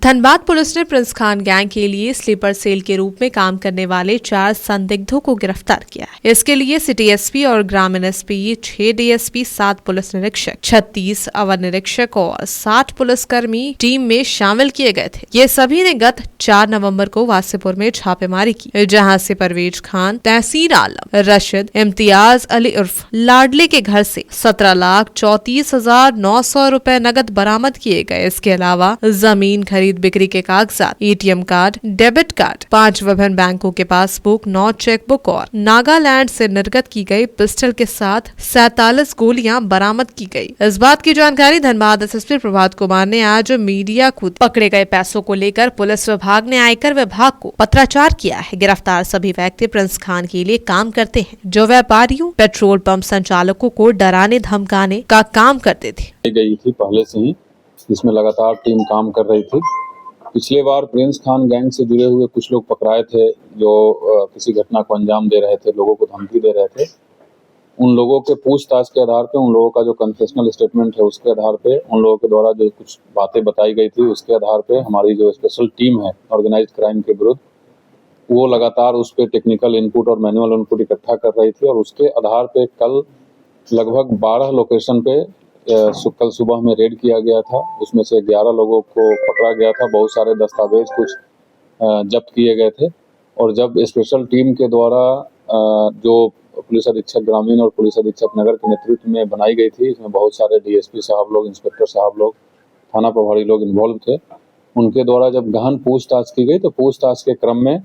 Dhanbad police ने Prince Khan gang के लिए स्लीपर सेल के रूप में काम करने वाले 4 संदिग्धों को गिरफ्तार किया है। इसके लिए सिटी एसपी और ग्रामीण एसपी, 6 डीएसपी, 7 पुलिस निरीक्षक, 36 अवर निरीक्षक और 60 पुलिसकर्मी टीम में शामिल किए गए थे। ये सभी ने गत 4 नवंबर को वासीपुर में छापेमारी की, जहां से परवेज खान, तहसीन आलम, रशीद, इम्तियाज अली उर्फ लाडले के घर से 17,34,900 रुपए नकद बरामद किए गए। इसके अलावा जमीन खरीद बिक्री के कागजात, एटीएम कार्ड, डेबिट कार्ड, 5 विभिन्न बैंकों के पासबुक, 9 चेकबुक और नागालैंड से निर्गत की गई पिस्टल के साथ 47 गोलियां बरामद की गई। इस बात की जानकारी धनबाद एसएसपी प्रभात कुमार ने आज मीडिया को पकड़े गए पैसों को लेकर पुलिस विभाग ने आयकर विभाग को पत्राचार किया है। गिरफ्तार सभी व्यक्ति प्रिंस खान के लिए काम करते हैं, जो व्यापारियों, पेट्रोल पंप संचालकों को डराने धमकाने का काम करते थे। गई थी पहले से ही, जिसमें लगातार टीम काम कर रही थी। पिछले बार प्रिंस खान गैंग से जुड़े हुए कुछ लोग पकड़ाए थे, जो किसी घटना को अंजाम दे रहे थे, लोगों को धमकी दे रहे थे। उन लोगों के पूछताछ के आधार पे, उन लोगों का जो कन्फेशनल स्टेटमेंट है उसके आधार पे, उन लोगों के द्वारा जो कुछ बातें बताई गई थी उसके आधार पे हमारी जो स्पेशल टीम है ऑर्गेनाइज्ड क्राइम के विरुद्ध, वो लगातार उस पर टेक्निकल इनपुट और मैनुअल इनपुट इकट्ठा कर रही थी। और उसके आधार पे कल लगभग 12 लोकेशन पे कल सुबह में रेड किया गया था। उसमें से 11 लोगों को पकड़ा गया था। बहुत सारे दस्तावेज कुछ जब्त किए गए थे। और जब स्पेशल टीम के द्वारा जो पुलिस अधीक्षक ग्रामीण और पुलिस अधीक्षक नगर के नेतृत्व में बनाई गई थी, इसमें बहुत सारे डीएसपी साहब लोग, इंस्पेक्टर साहब लोग, थाना प्रभारी लोग इन्वॉल्व थे। उनके द्वारा जब गहन पूछताछ की गई तो पूछताछ के क्रम में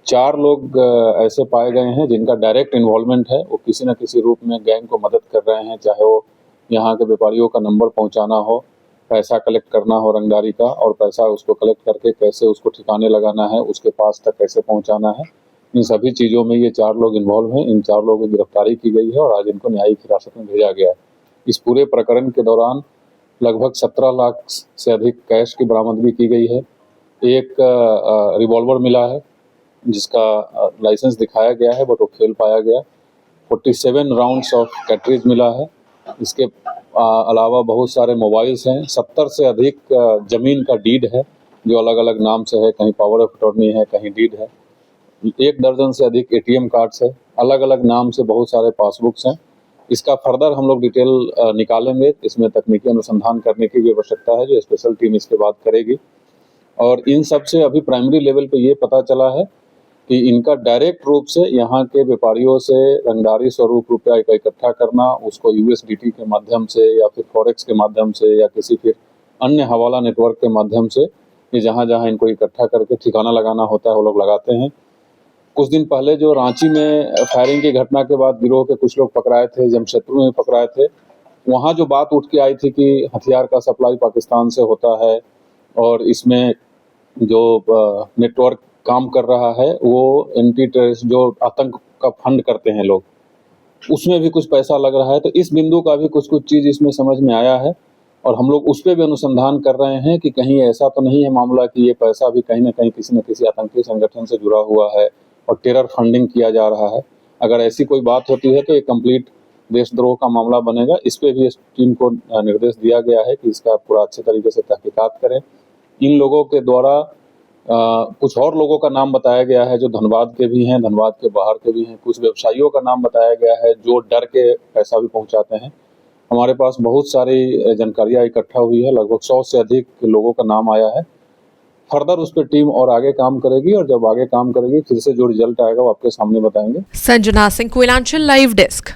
4 लोग ऐसे पाए गए हैं जिनका डायरेक्ट इन्वॉल्वमेंट है। वो किसी न किसी रूप में गैंग को मदद कर रहे हैं, चाहे वो यहाँ के व्यापारियों का नंबर पहुँचाना हो, पैसा कलेक्ट करना हो रंगदारी का, और पैसा उसको कलेक्ट करके कैसे उसको ठिकाने लगाना है, उसके पास तक कैसे पहुँचाना है, इन सभी चीज़ों में ये 4 लोग इन्वॉल्व हैं। इन 4 लोगों की गिरफ्तारी की गई है और आज इनको न्यायिक हिरासत में भेजा गया है। इस पूरे प्रकरण के दौरान लगभग 17 लाख से अधिक कैश की बरामदगी की गई है। एक रिवॉल्वर मिला है जिसका लाइसेंस दिखाया गया है बट वो खेल पाया गया। 47 राउंड्स ऑफ कैट्रिज मिला है। इसके अलावा बहुत सारे मोबाइल्स हैं। 70 से अधिक ज़मीन का डीड है जो अलग अलग नाम से है, कहीं पावर ऑफ अटॉर्नी है, कहीं डीड है। 1 दर्जन से अधिक एटीएम कार्ड्स है, अलग अलग नाम से बहुत सारे पासबुक्स हैं। इसका फर्दर हम लोग डिटेल निकालेंगे। इसमें तकनीकी अनुसंधान करने की भी आवश्यकता है जो स्पेशल टीम इसके बाद करेगी। और इन सब से अभी प्राइमरी लेवल पे ये पता चला है कि इनका डायरेक्ट रूप से यहाँ के व्यापारियों से रंगदारी स्वरूप रुपया इकट्ठा करना, उसको यूएसडीटी के माध्यम से या फिर फॉरेक्स के माध्यम से या किसी फिर अन्य हवाला नेटवर्क के माध्यम से, ये जहाँ जहाँ इनको इकट्ठा करके ठिकाना लगाना होता है वो लोग लगाते हैं। कुछ दिन पहले जो रांची में फायरिंग की घटना के बाद गिरोह के कुछ लोग पकड़ाए थे, जमशेदपुर में पकड़ाए थे, वहाँ जो बात उठ के आई थी कि हथियार का सप्लाई पाकिस्तान से होता है और इसमें जो नेटवर्क काम कर रहा है वो एंटी टेररिस्ट जो आतंक का फंड करते हैं लोग, उसमें भी कुछ पैसा लग रहा है। तो इस बिंदु का भी कुछ चीज़ इसमें समझ में आया है और हम लोग उस पर भी अनुसंधान कर रहे हैं कि कहीं ऐसा तो नहीं है मामला कि ये पैसा भी कहीं ना कहीं किसी न किसी आतंकी संगठन से जुड़ा हुआ है और टेरर फंडिंग किया जा रहा है। अगर ऐसी कोई बात होती है तो ये कंप्लीट देशद्रोह का मामला बनेगा। इस पर भी इस टीम को निर्देश दिया गया है कि इसका पूरा अच्छे तरीके से तहकीकात करें। इन लोगों के द्वारा कुछ और लोगों का नाम बताया गया है जो धनबाद के भी हैं, धनबाद के बाहर के भी हैं। कुछ व्यवसायियों का नाम बताया गया है जो डर के पैसा भी पहुंचाते हैं। हमारे पास बहुत सारी जानकारियां इकट्ठा हुई है, लगभग 100 से अधिक लोगों का नाम आया है। फर्दर उस पर टीम और आगे काम करेगी और जब आगे काम करेगी फिर से जो रिजल्ट आएगा वो आपके सामने बताएंगे। Sanjana Singh, Koylanchal live desk.